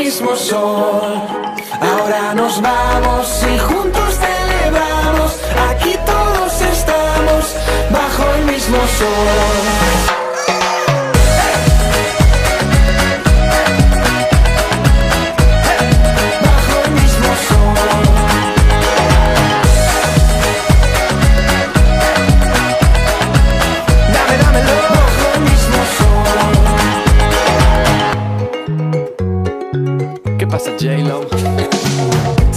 mismo sol. Ahora nos vamos y juntos celebramos. Aquí todos estamos bajo el mismo sol. ¿Qué pasa, J-Lo?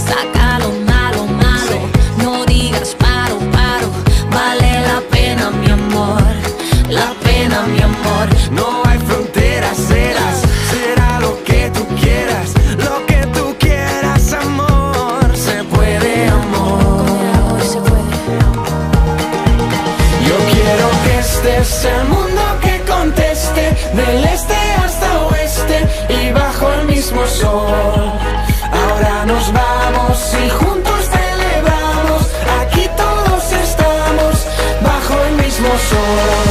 Saca lo malo, malo, no digas paro, paro. Vale la pena, mi amor, la pena, mi amor. No hay fronteras, será lo que tú quieras, lo que tú quieras, amor. Se puede, amor. Se puede. Yo quiero que este es el mundo que conteste, del este hasta oeste y bajo el mismo sol. Ahora nos vamos y juntos celebramos. Aquí todos estamos bajo el mismo sol.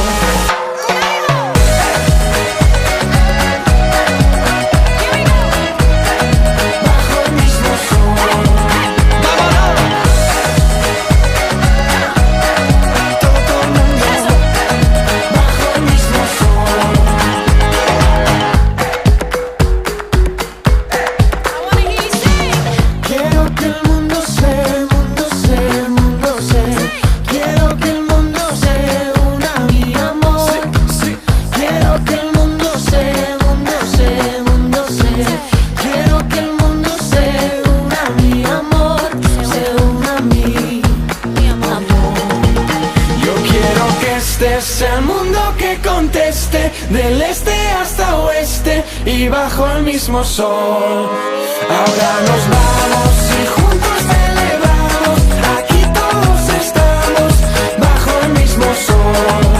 Este es el mundo que conteste, del este hasta oeste y bajo el mismo sol. Ahora nos vamos y juntos celebramos. Aquí todos estamos bajo el mismo sol.